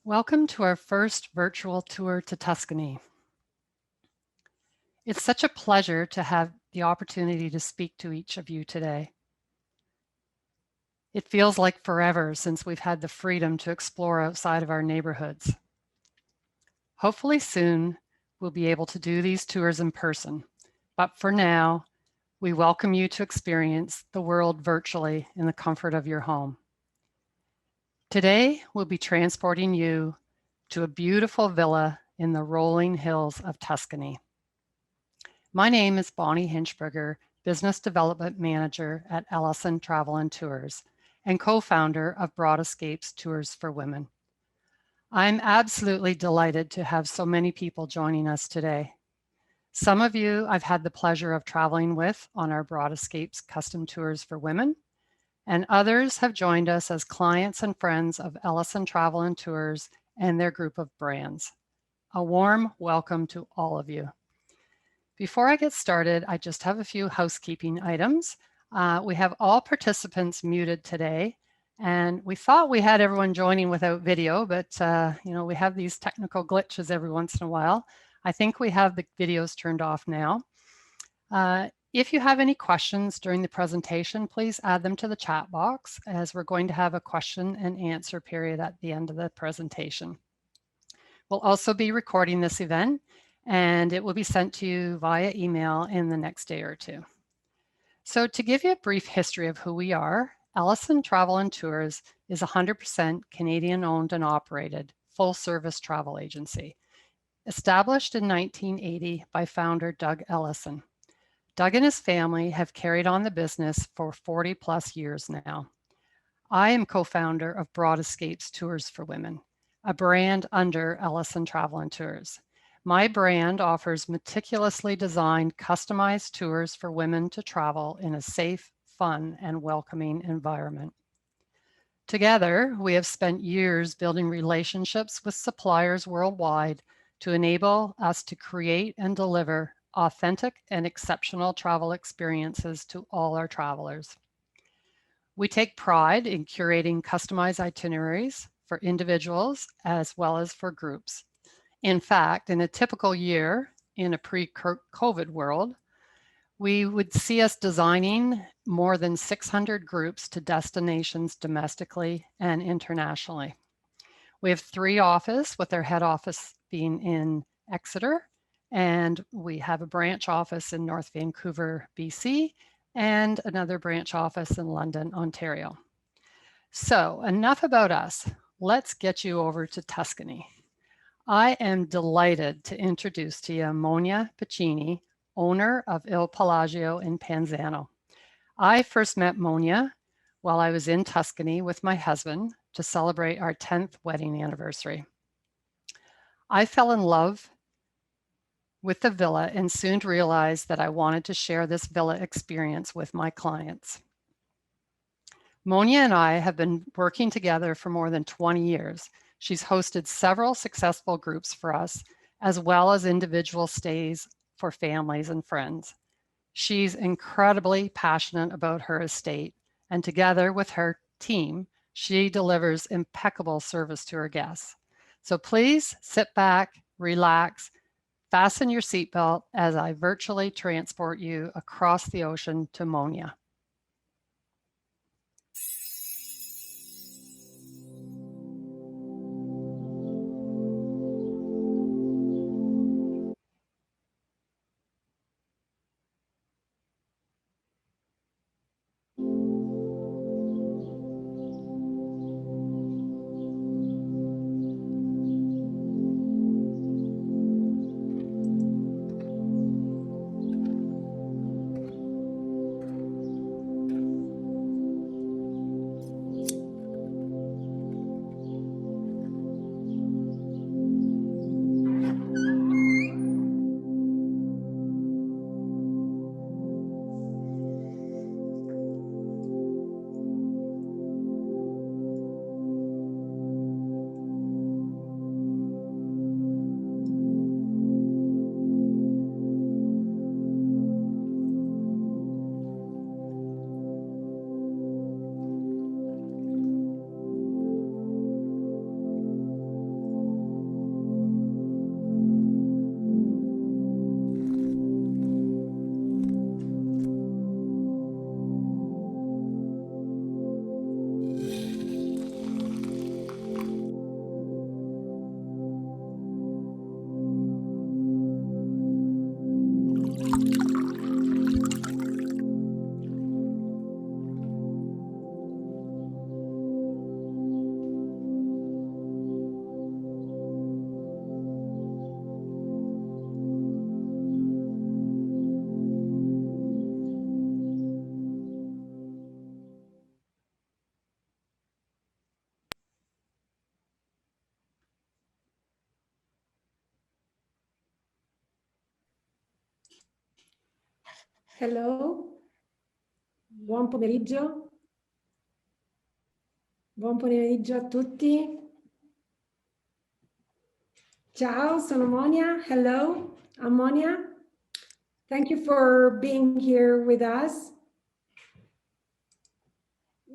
Welcome to our first virtual tour to Tuscany. It's such a pleasure to have the opportunity to speak to each of you today. It feels like forever since we've had the freedom to explore outside of our neighborhoods. Hopefully soon we'll be able to do these tours in person, but for now, we welcome you to experience the world virtually in the comfort of your home. Today, we'll be transporting you to a beautiful villa in the rolling hills of Tuscany. My name is Bonnie Hinchberger, Business Development Manager at Ellison Travel and Tours and co-founder of Broad Escapes Tours for Women. I'm absolutely delighted to have so many people joining us today. Some of you I've had the pleasure of traveling with on our Broad Escapes Custom Tours for Women, and others have joined us as clients and friends of Ellison Travel and Tours and their group of brands. A warm welcome to all of you. Before I get started, I just have a few housekeeping items. We have all participants muted today, and we thought we had everyone joining without video, but we have these technical glitches every once in a while. I think we have the videos turned off now. If you have any questions during the presentation, please add them to the chat box, as we're going to have a question and answer period at the end of the presentation. We'll also be recording this event, and it will be sent to you via email in the next day or two. So to give you a brief history of who we are, Ellison Travel and Tours is 100% Canadian owned and operated full service travel agency, established in 1980 by founder Doug Ellison. Doug and his family have carried on the business for 40 plus years now. I am co-founder of Broad Escapes Tours for Women, a brand under Ellison Travel and Tours. My brand offers meticulously designed, customized tours for women to travel in a safe, fun, and welcoming environment. Together, we have spent years building relationships with suppliers worldwide to enable us to create and deliver authentic and exceptional travel experiences to all our travelers. We take pride in curating customized itineraries for individuals as well as for groups. In fact, in a typical year in a pre-COVID world, we would see us designing more than 600 groups to destinations domestically and internationally. We have 3 offices, with our head office being in Exeter, and we have a branch office in North Vancouver, BC, and another branch office in London, Ontario. So enough about us. Let's get you over to Tuscany. I am delighted to introduce to you Monia Piccini, owner of Il Palagio in Panzano. I first met Monia while I was in Tuscany with my husband to celebrate our 10th wedding anniversary. I fell in love with the villa and soon realized that I wanted to share this villa experience with my clients. Monia and I have been working together for more than 20 years. She's hosted several successful groups for us, as well as individual stays for families and friends. She's incredibly passionate about her estate, and together with her team, she delivers impeccable service to her guests. So please sit back, relax, fasten your seatbelt as I virtually transport you across the ocean to Monia. Hello, buon pomeriggio. Buon pomeriggio a tutti. Ciao, sono Monia. Hello, I'm Monia. Thank you for being here with us.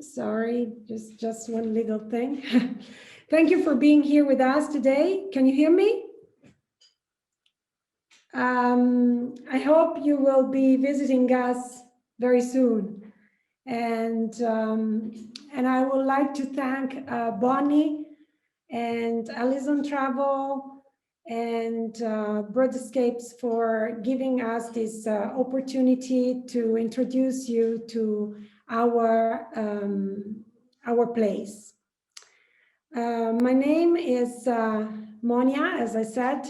Sorry, just one little thing. Thank you for being here with us today. Can you hear me? I hope you will be visiting us very soon. And I would like to thank Bonnie and Alison Travel and Broadscapes for giving us this opportunity to introduce you to our place. My name is Monia, as I said.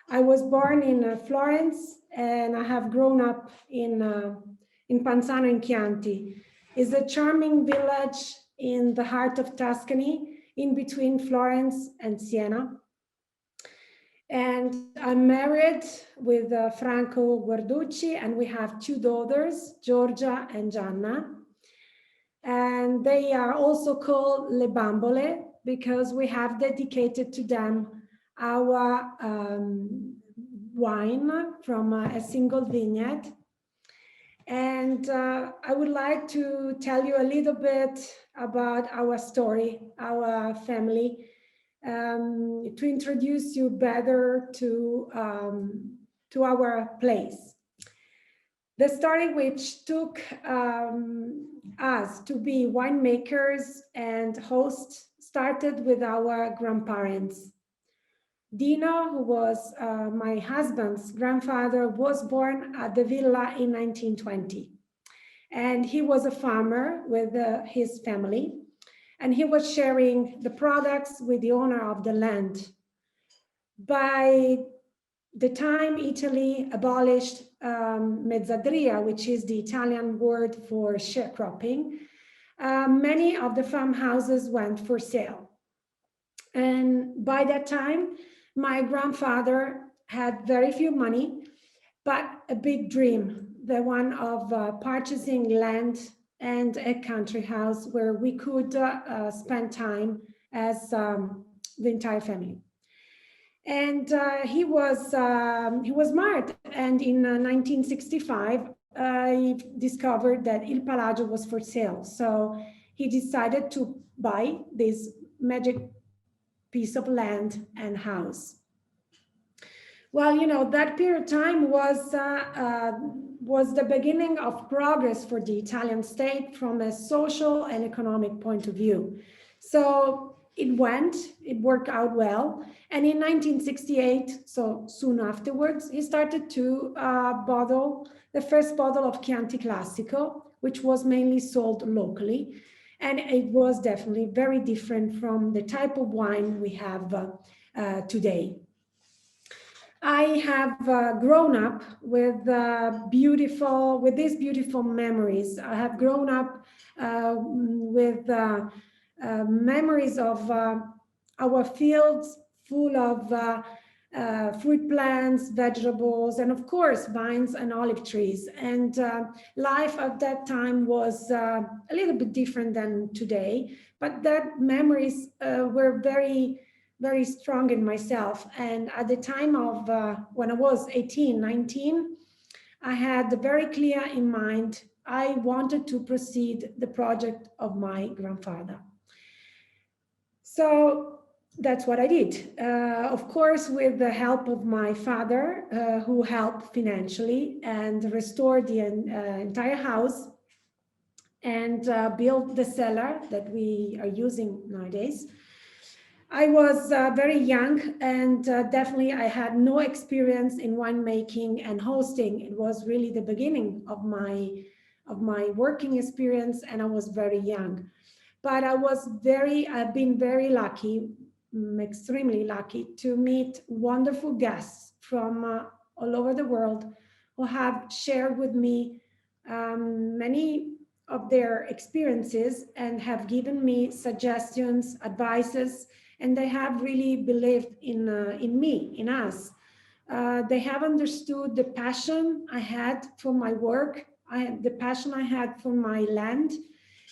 I was born in Florence and I have grown up in Panzano in Chianti. It's a charming village in the heart of Tuscany, in between Florence and Siena. And I'm married with Franco Guarducci, and we have two daughters, Giorgia and Gianna. And they are also called Le Bambole because we have dedicated to them our wine from a single vineyard. And I would like to tell you a little bit about our story, our family, to introduce you better to our place. The story which took us to be winemakers and hosts started with our grandparents. Dino, who was my husband's grandfather, was born at the villa in 1920. And he was a farmer with his family. And he was sharing the products with the owner of the land. By the time Italy abolished mezzadria, which is the Italian word for sharecropping, many of the farmhouses went for sale. And by that time, my grandfather had very few money, but a big dream, the one of purchasing land and a country house where we could spend time as the entire family. And he was smart. And in 1965, he discovered that Il Palagio was for sale. So he decided to buy this magic piece of land and house. Well, you know, that period of time was the beginning of progress for the Italian state from a social and economic point of view. So it worked out well. And in 1968, so soon afterwards, he started to bottle the first bottle of Chianti Classico, which was mainly sold locally. And it was definitely very different from the type of wine we have today. I have grown up with these beautiful memories. I have grown up with memories of our fields full of fruit plants, vegetables, and of course, vines and olive trees. And life at that time was a little bit different than today, but that memories were very strong in myself. And at the time of when I was 18, 19, I had very clear in mind, I wanted to proceed the project of my grandfather. So that's what I did. Of course, with the help of my father, who helped financially and restored the entire house and built the cellar that we are using nowadays. I was very young, and definitely I had no experience in winemaking and hosting. It was really the beginning of my working experience, and I was very young. But I've been very lucky, extremely lucky to meet wonderful guests from all over the world who have shared with me many of their experiences and have given me suggestions, advices, and they have really believed in me, in us. They have understood the passion I had for my work the passion I had for my land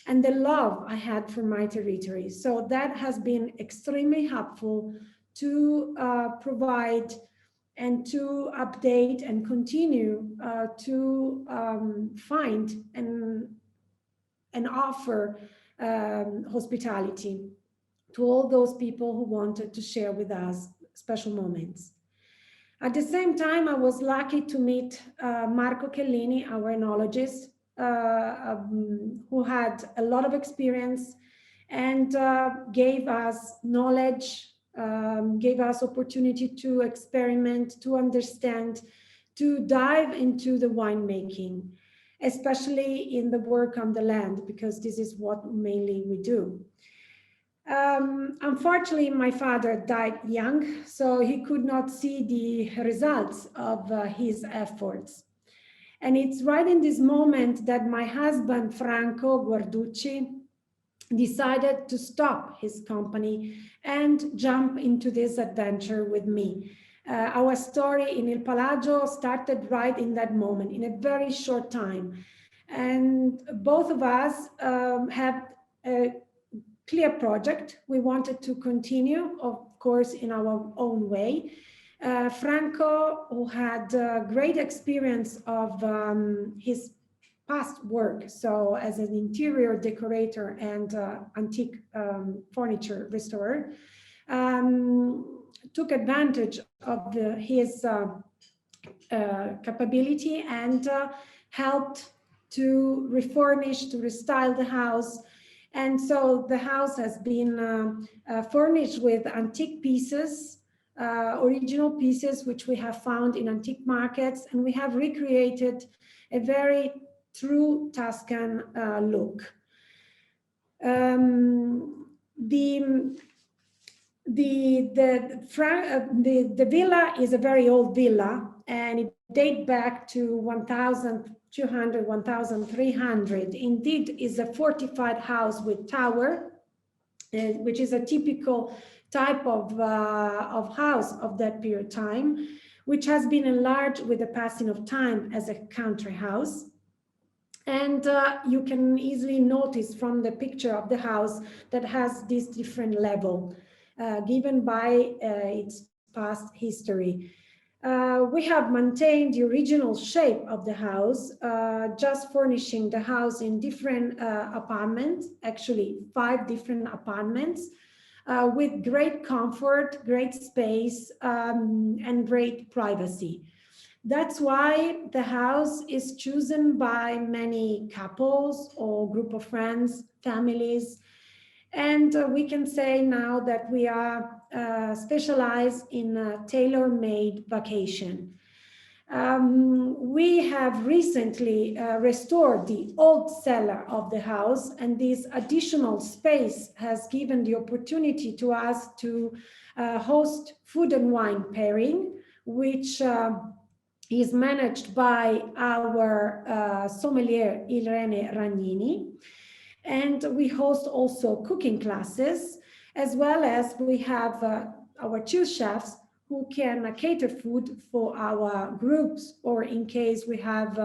and the love I had for my territory. So that has been extremely helpful to provide and to update and continue to find and offer hospitality to all those people who wanted to share with us special moments. At the same time, I was lucky to meet Marco Chiellini, our enologist, who had a lot of experience and gave us knowledge, gave us opportunity to experiment, to understand, to dive into the winemaking, especially in the work on the land, because this is what mainly we do. Unfortunately, my father died young, so he could not see the results of his efforts. And it's right in this moment that my husband, Franco Guarducci, decided to stop his company and jump into this adventure with me. Our story in Il Palagio started right in that moment, in a very short time. And both of us have a clear project. We wanted to continue, of course, in our own way. Franco, who had great experience of his past work, so as an interior decorator and antique furniture restorer, took advantage of his capability and helped to refurnish, to restyle the house. And so the house has been furnished with antique pieces, original pieces, which we have found in antique markets, and we have recreated a very true Tuscan look. The villa is a very old villa, and it dates back to 1200, 1300. Indeed, is a fortified house with tower, which is a typical type of house of that period of time, which has been enlarged with the passing of time as a country house. And you can easily notice from the picture of the house that has this different level given by its past history. We have maintained the original shape of the house, just furnishing the house in different apartments, actually 5 different apartments, with great comfort, great space, and great privacy. That's why the house is chosen by many couples or group of friends, families. And we can say now that we are specialized in a tailor-made vacation. We have recently restored the old cellar of the house, and this additional space has given the opportunity to us to host food and wine pairing, which is managed by our sommelier Irene Ragnini. And we host also cooking classes, as well as we have our 2 chefs who can cater food for our groups, or in case we have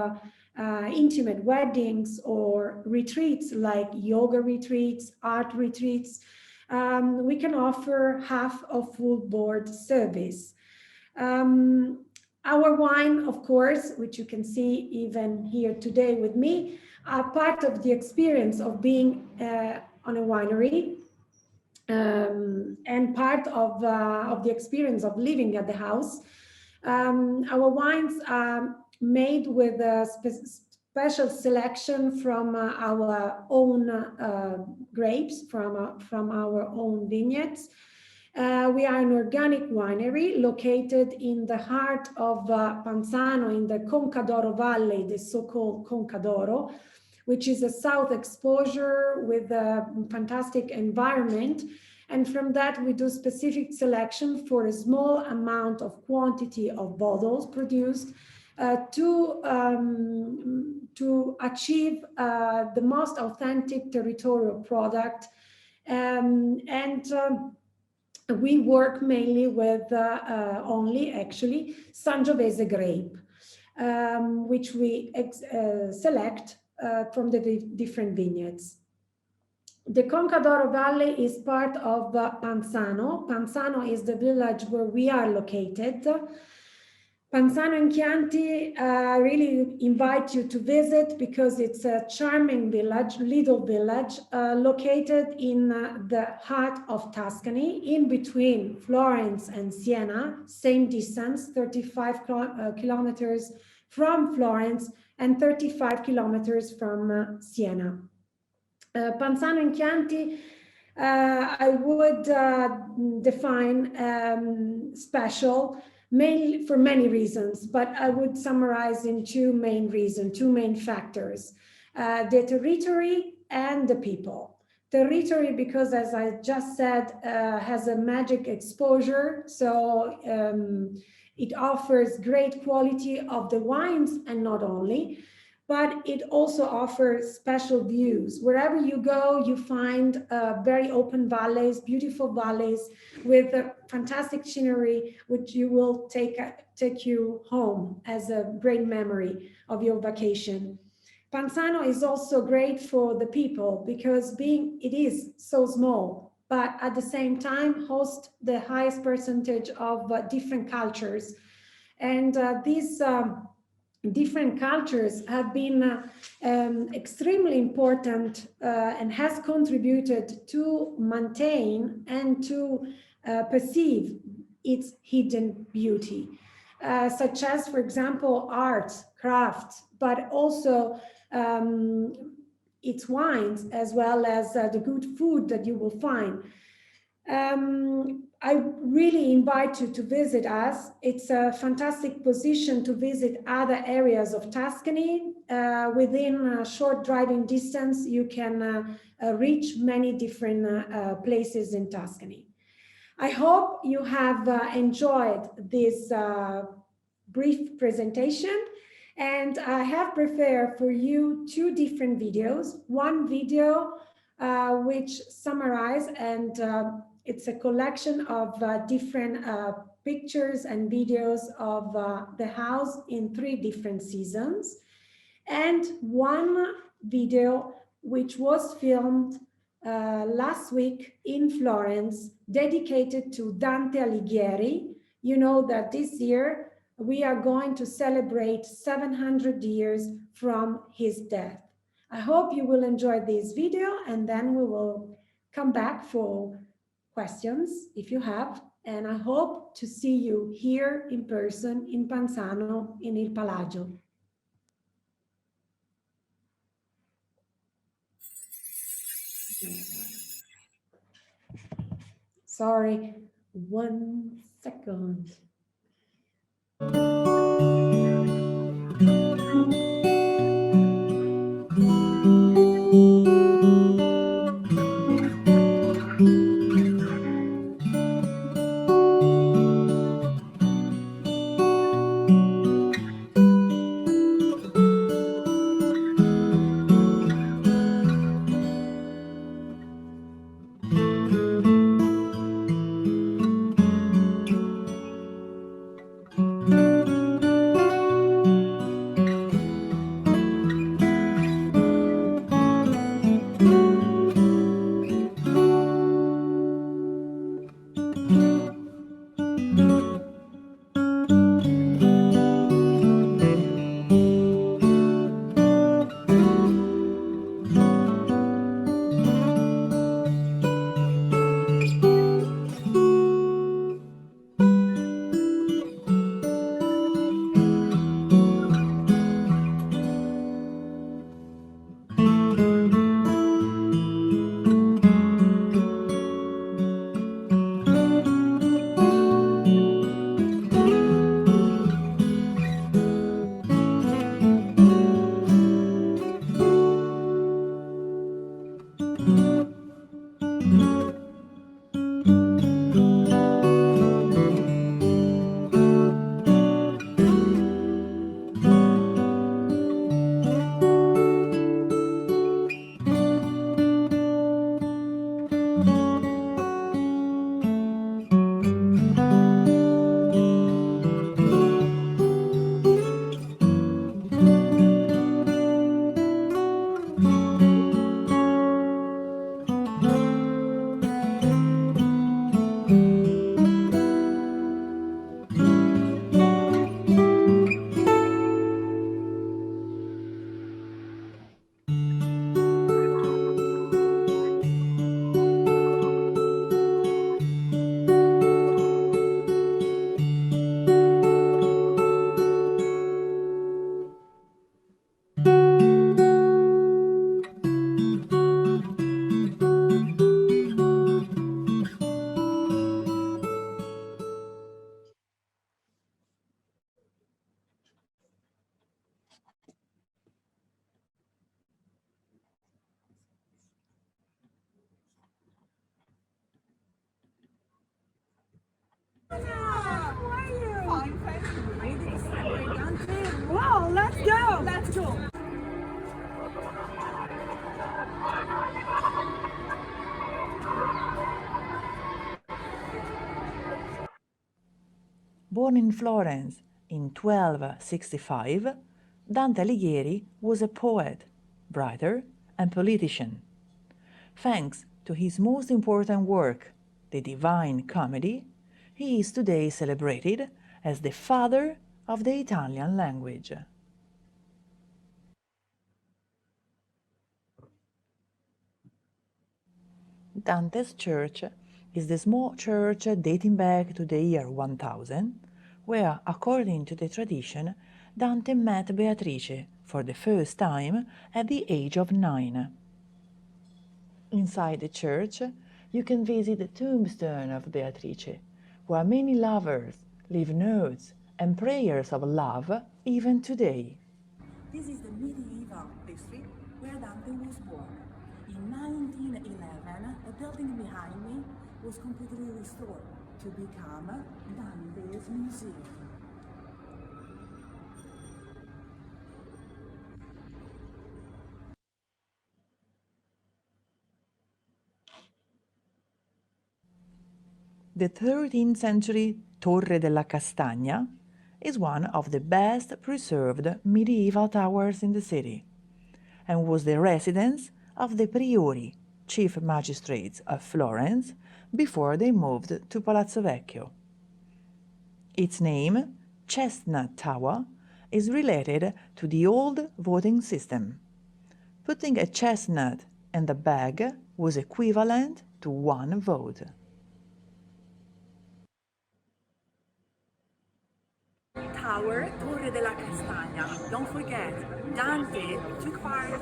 intimate weddings or retreats like yoga retreats, art retreats, we can offer half of full board service. Our wine, of course, which you can see even here today with me, are part of the experience of being on a winery, and part of the experience of living at the house. Our wines are made with a special selection from our own grapes, from our own vineyards. We are an organic winery located in the heart of Panzano, in the Conca d'Oro Valley, the so-called Conca d'Oro, which is a south exposure with a fantastic environment. And from that, we do specific selection for a small amount of quantity of bottles produced to achieve the most authentic territorial product. We work mainly with only actually Sangiovese grape. which we select from the different vineyards. The Conca d'Oro Valley is part of Panzano. Panzano is the village where we are located. Panzano and Chianti really invite you to visit because it's a charming village, little village, located in the heart of Tuscany, in between Florence and Siena, same distance, 35 kilometers from Florence and 35 kilometers from Siena. Panzano and Chianti, I would define special, mainly for many reasons, but I would summarize in two main reasons, two main factors, the territory and the people. Territory, because as I just said, has a magic exposure, so it offers great quality of the wines and not only, but it also offers special views. Wherever you go, you find very open valleys, beautiful valleys with fantastic scenery, which you will take you home as a great memory of your vacation. Panzano is also great for the people because it is so small, but at the same time hosts the highest percentage of different cultures. And these different cultures have been extremely important and has contributed to maintain and to perceive its hidden beauty, such as, for example, art, crafts, but also its wines, as well as the good food that you will find. I really invite you to visit us. It's a fantastic position to visit other areas of Tuscany. Within a short driving distance, you can reach many different places in Tuscany. I hope you have enjoyed this brief presentation, and I have prepared for you two different videos. One video which summarize and it's a collection of different pictures and videos of the house in 3 different seasons. And one video which was filmed last week in Florence, dedicated to Dante Alighieri. You know that this year we are going to celebrate 700 years from his death. I hope you will enjoy this video, and then we will come back for questions if you have, and I hope to see you here in person in Panzano in Il Palagio. Sorry, 1 second. Born in Florence in 1265, Dante Alighieri was a poet, writer, and politician. Thanks to his most important work, the Divine Comedy, he is today celebrated as the father of the Italian language. Dante's church is the small church dating back to the year 1000, where, according to the tradition, Dante met Beatrice for the first time at the age of 9. Inside the church, you can visit the tombstone of Beatrice, where many lovers leave notes and prayers of love even today. This is the medieval district where Dante was born. In 1911, the building behind me was completely restored to become Dante's Museum. The 13th century Torre della Castagna is one of the best preserved medieval towers in the city and was the residence of the priori, chief magistrates of Florence, before they moved to Palazzo Vecchio. Its name, Chestnut Tower, is related to the old voting system. Putting a chestnut in the bag was equivalent to one vote. Tower, Torre della Castagna. Don't forget, Dante took part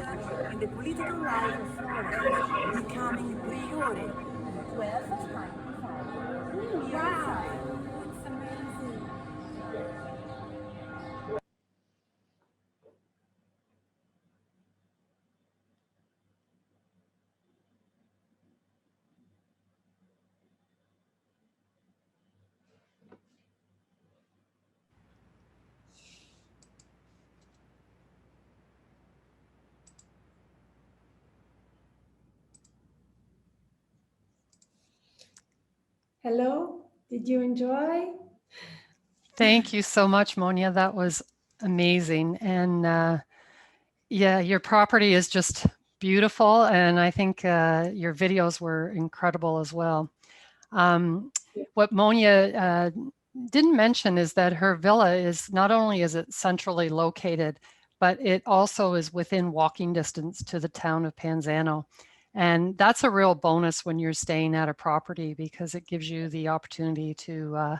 in the political life of Florence, becoming priore in 1295. Wow! It's amazing. Hello, did you enjoy? Thank you so much, Monia. That was amazing. And yeah, your property is just beautiful. And I think your videos were incredible as well. What Monia didn't mention is that her villa is not only is it centrally located, but it also is within walking distance to the town of Panzano. And that's a real bonus when you're staying at a property because it gives you the opportunity to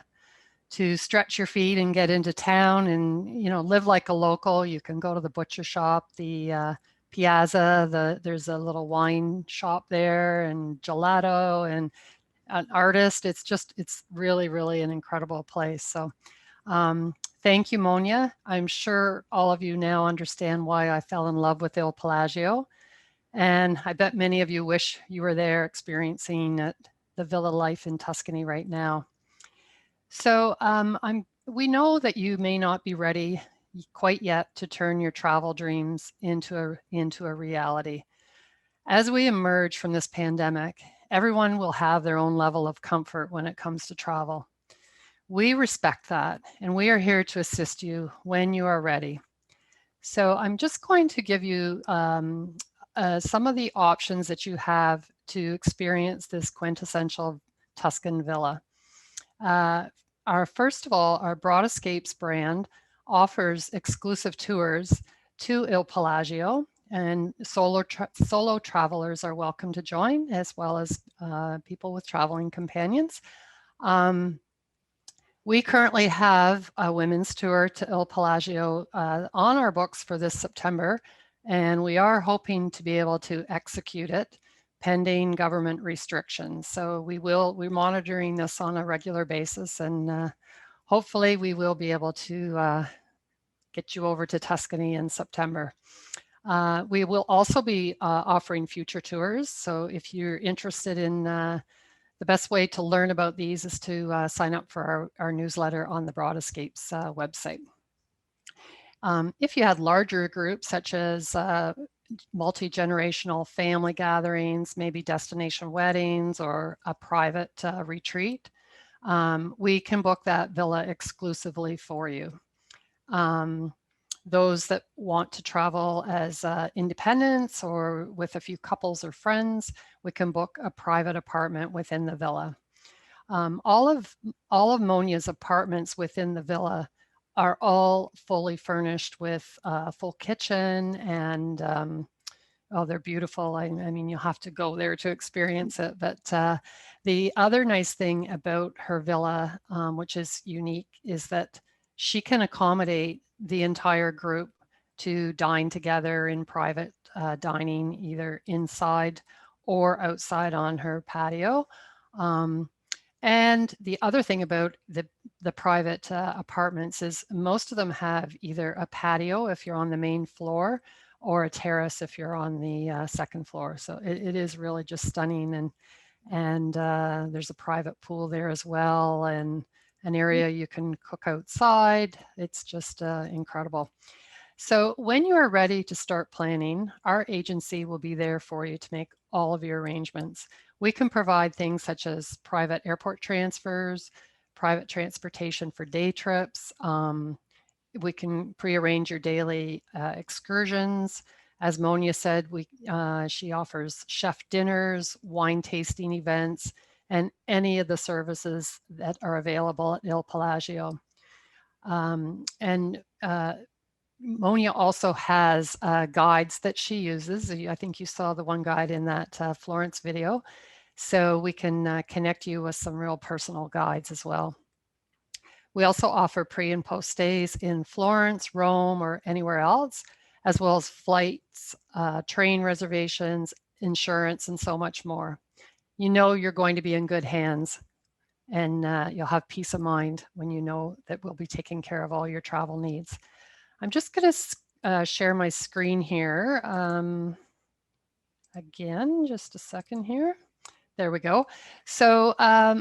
stretch your feet and get into town and, you know, live like a local. You can go to the butcher shop, the piazza, there's a little wine shop there and gelato and an artist. It's really, really an incredible place. So thank you, Monia. I'm sure all of you now understand why I fell in love with Il Palagio. And I bet many of you wish you were there experiencing the villa life in Tuscany right now. So we know that you may not be ready quite yet to turn your travel dreams into a reality. As we emerge from this pandemic, everyone will have their own level of comfort when it comes to travel. We respect that, and we are here to assist you when you are ready. So I'm just going to give you some of the options that you have to experience this quintessential Tuscan villa. First of all, our Broad Escapes brand offers exclusive tours to Il Palagio, and solo travelers are welcome to join, as well as people with traveling companions. We currently have a women's tour to Il Palagio on our books for this September, and we are hoping to be able to execute it pending government restrictions. So we're monitoring this on a regular basis, and hopefully we will be able to get you over to Tuscany in September. We will also be offering future tours. So if you're interested in the best way to learn about these is to sign up for our newsletter on the Broad Escapes website. If you had larger groups such as multi-generational family gatherings, maybe destination weddings or a private retreat, we can book that villa exclusively for you. Those that want to travel as independents or with a few couples or friends, we can book a private apartment within the villa. All of Monia's apartments within the villa are all fully furnished with a full kitchen and oh, they're beautiful. I mean, you'll have to go there to experience it. But the other nice thing about her villa, which is unique, is that she can accommodate the entire group to dine together in private dining, either inside or outside on her patio. And the other thing about the private apartments is most of them have either a patio if you're on the main floor or a terrace if you're on the second floor. So it is really just stunning. And there's a private pool there as well, and an area you can cook outside. It's just incredible. So when you are ready to start planning, our agency will be there for you to make all of your arrangements. We can provide things such as private airport transfers, private transportation for day trips. We can pre-arrange your daily excursions. As Monia said, she offers chef dinners, wine tasting events, and any of the services that are available at Il Palagio. Monia also has guides that she uses. I think you saw the one guide in that Florence video. So we can connect you with some real personal guides as well. We also offer pre and post stays in Florence, Rome, or anywhere else, as well as flights, train reservations, insurance, and so much more. You know you're going to be in good hands, and you'll have peace of mind when you know that we'll be taking care of all your travel needs. I'm just going to share my screen here. Again, just a second here. There we go. So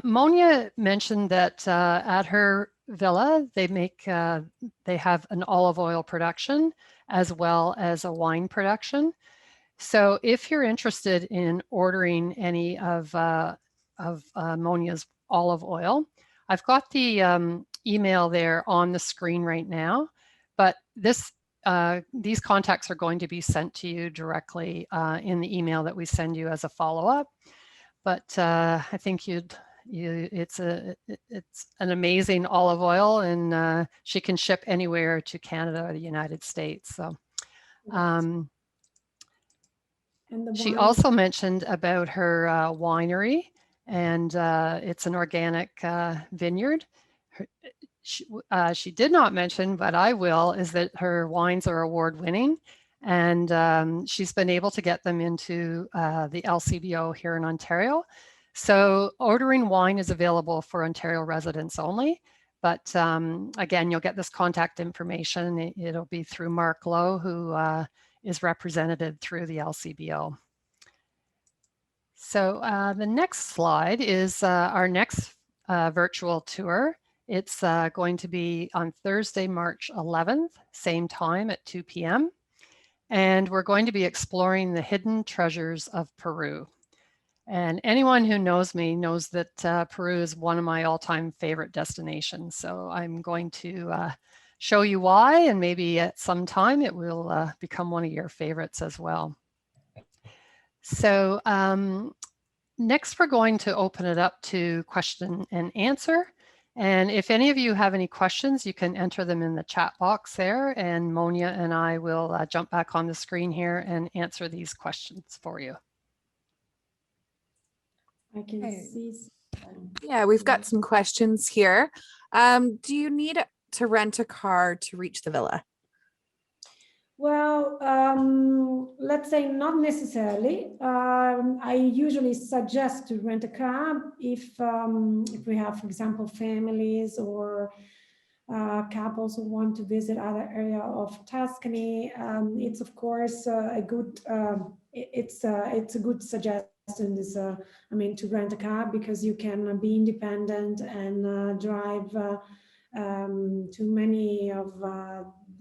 Monia mentioned that at her villa, they have an olive oil production as well as a wine production. So if you're interested in ordering any of Monia's olive oil, I've got the email there on the screen right now, but these contacts are going to be sent to you directly in the email that we send you as a follow-up. But I think it's an amazing olive oil, and she can ship anywhere to Canada or the United States. So she also mentioned about her winery, and it's an organic vineyard. She did not mention, but I will, is that her wines are award-winning, and she's been able to get them into the LCBO here in Ontario. So ordering wine is available for Ontario residents only, but again, you'll get this contact information. It'll be through Mark Lowe, who is represented through the LCBO. So the next slide is our next virtual tour. It's going to be on Thursday, March 11th, same time at 2 p.m. And we're going to be exploring the hidden treasures of Peru. And anyone who knows me knows that Peru is one of my all-time favorite destinations. So I'm going to show you why, and maybe at some time it will become one of your favorites as well. So next, we're going to open it up to question and answer. And if any of you have any questions, you can enter them in the chat box there, and Monia and I will jump back on the screen here and answer these questions for you. I can see. Yeah, we've got some questions here. Do you need to rent a car to reach the villa? Well, let's say not necessarily. I usually suggest to rent a car if we have, for example, families or couples who want to visit other area of Tuscany. It's of course a good. It's a good suggestion. I mean, to rent a car because you can be independent and drive to many of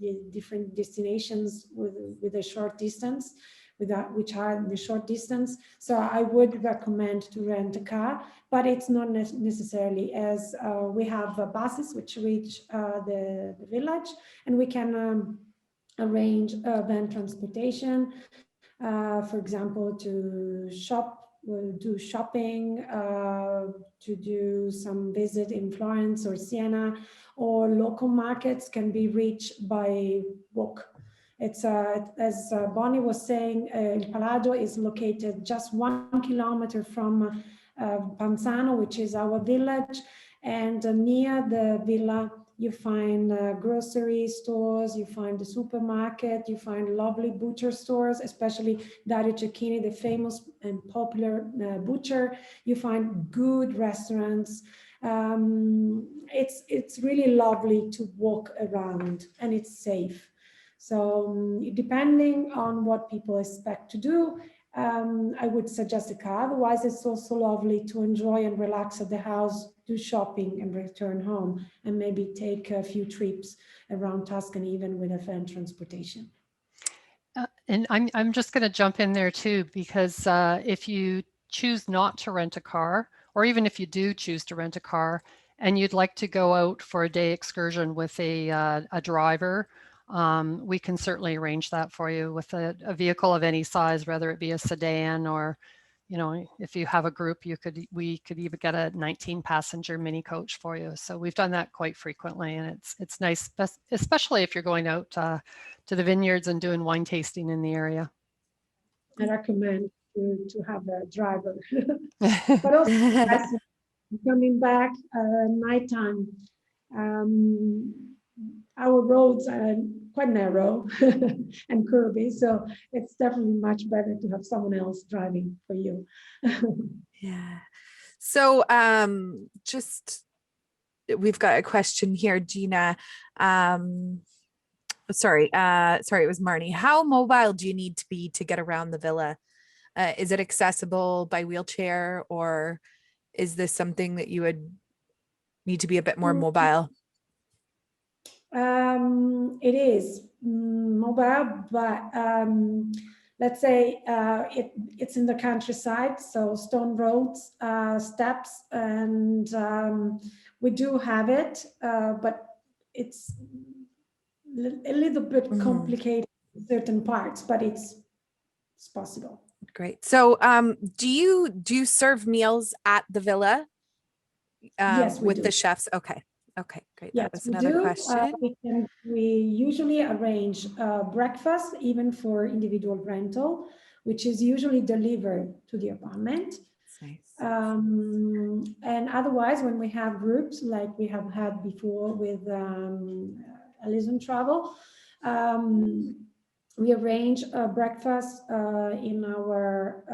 the different destinations with a short distance. which are in the short distance. So I would recommend to rent a car, but it's not necessarily, as we have buses which reach the village, and we can arrange van transportation, for example, to do shopping, to do some visit in Florence or Siena, or local markets can be reached by walk. It's as Bonnie was saying, Il Palado is located just 1 kilometer from Panzano, which is our village, and near the villa you find grocery stores, you find the supermarket, you find lovely butcher stores, especially Dario Cecchini, the famous and popular butcher. You find good restaurants. It's really lovely to walk around, and it's safe. So depending on what people expect to do, I would suggest a car. Otherwise, it's also lovely to enjoy and relax at the house, do shopping and return home, and maybe take a few trips around Tuscany, even with a van transportation. And I'm just going to jump in there too, because if you choose not to rent a car, or even if you do choose to rent a car and you'd like to go out for a day excursion with a driver, we can certainly arrange that for you with a vehicle of any size, whether it be a sedan or, you know, if you have a group, we could even get a 19-passenger mini coach for you. So we've done that quite frequently, and it's nice, especially if you're going out to the vineyards and doing wine tasting in the area. I recommend to have a driver, but also coming back nighttime. Our roads are quite narrow and curvy, so it's definitely much better to have someone else driving for you. Yeah. So just we've got a question here, Gina. Sorry, it was Marnie. How mobile do you need to be to get around the villa? Is it accessible by wheelchair, or is this something that you would need to be a bit more mobile? It is mobile, but let's say it's in the countryside, so stone roads, steps, and we do have it, but it's a little bit complicated in certain parts, but it's possible. Great. So do you serve meals at the villa Yes, we with do. the chefs? Okay, great. Yes, That was we another do. question. We usually arrange breakfast even for individual rental, which is usually delivered to the apartment. That's nice. And otherwise, when we have groups like we have had before with Elysian Travel, we arrange a breakfast in our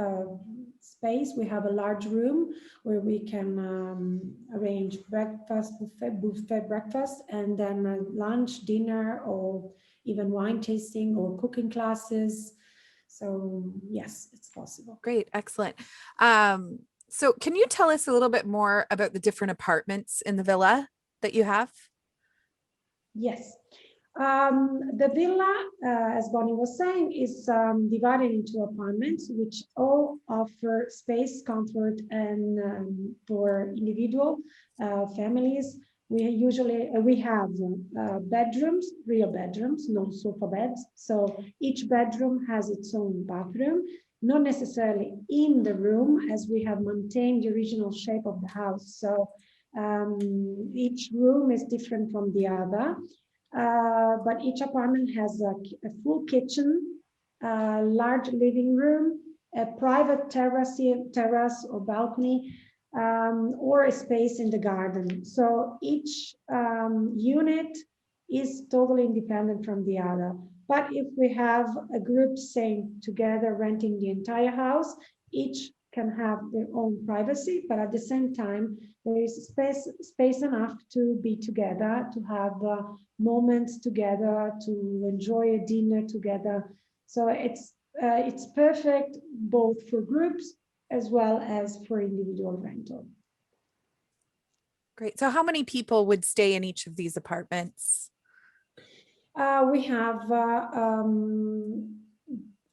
space. We have a large room where we can arrange breakfast, buffet breakfast, and then lunch, dinner, or even wine tasting or cooking classes. So yes, it's possible. Great, excellent. So can you tell us a little bit more about the different apartments in the villa that you have? Yes. The villa, as Bonnie was saying, is divided into apartments, which all offer space, comfort, and for individual families. We have bedrooms, real bedrooms, no sofa beds. So each bedroom has its own bathroom, not necessarily in the room, as we have maintained the original shape of the house. So each room is different from the other. But each apartment has a full kitchen, a large living room, a private terrace or balcony, or a space in the garden. So each unit is totally independent from the other. But if we have a group staying together, renting the entire house, each can have their own privacy, but at the same time, there is space enough to be together, to have moments together, to enjoy a dinner together. So it's perfect both for groups as well as for individual rental. Great. So how many people would stay in each of these apartments? We have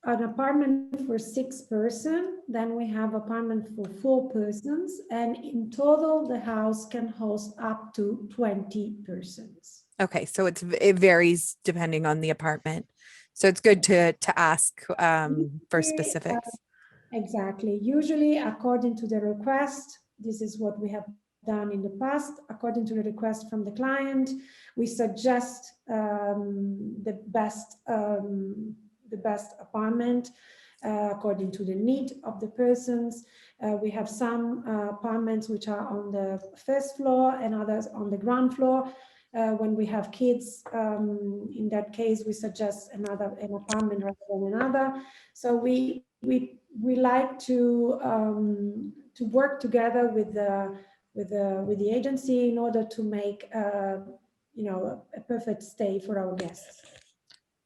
an apartment for 6 persons, then we have apartment for 4 persons, and in total, the house can host up to 20 persons. Okay, so it varies depending on the apartment. So it's good to ask for Usually, specifics. Exactly. Usually, according to the request, this is what we have done in the past. According to the request from the client, we suggest the best apartment according to the need of the persons. We have some apartments which are on the first floor and others on the ground floor. When we have kids, in that case, we suggest an apartment rather than another. So we like to work together with the agency in order to make a perfect stay for our guests.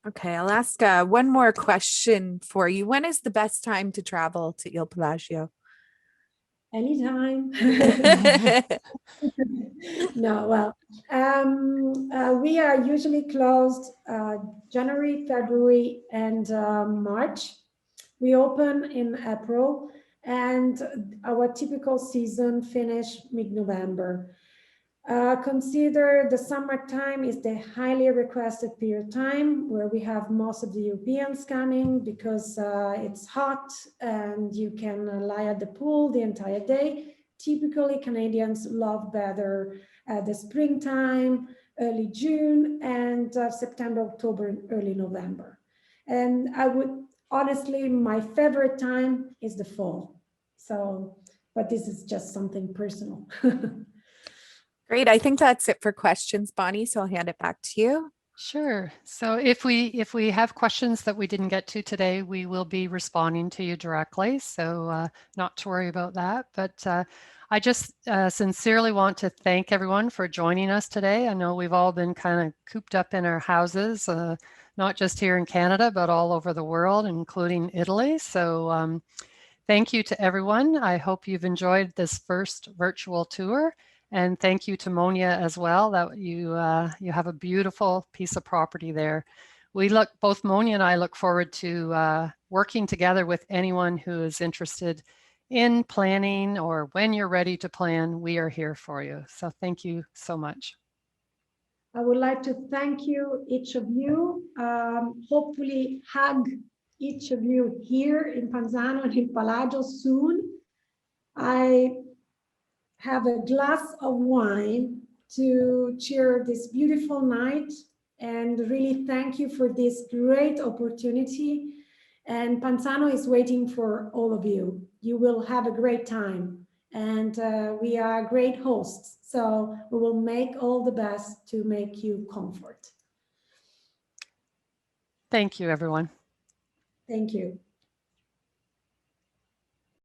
Okay, I'll ask one more question for you. When is the best time to travel to Il Pelagio? Anytime. No, well, we are usually closed January, February, and March. We open in April, and our typical season finish mid-November. Consider the summertime is the highly requested period time where we have most of the Europeans coming because it's hot and you can lie at the pool the entire day. Typically, Canadians love better the springtime, early June, and September, October, and early November. And I would honestly, my favorite time is the fall. So, but this is just something personal. Great. I think that's it for questions, Bonnie. So I'll hand it back to you. Sure. So if we have questions that we didn't get to today, we will be responding to you directly. So not to worry about that. But I just sincerely want to thank everyone for joining us today. I know we've all been kind of cooped up in our houses, not just here in Canada, but all over the world, including Italy. So thank you to everyone. I hope you've enjoyed this first virtual tour. And thank you to Monia as well, that you have a beautiful piece of property there. Both Monia and I look forward to working together with anyone who is interested in planning, or when you're ready to plan, we are here for you. So thank you so much. I would like to thank you, each of you. Hopefully hug each of you here in Panzano and in Palagio soon. I have a glass of wine to cheer this beautiful night and really thank you for this great opportunity. And Panzano is waiting for all of you. You will have a great time. And we are great hosts. So we will make all the best to make you comfort. Thank you, everyone. Thank you.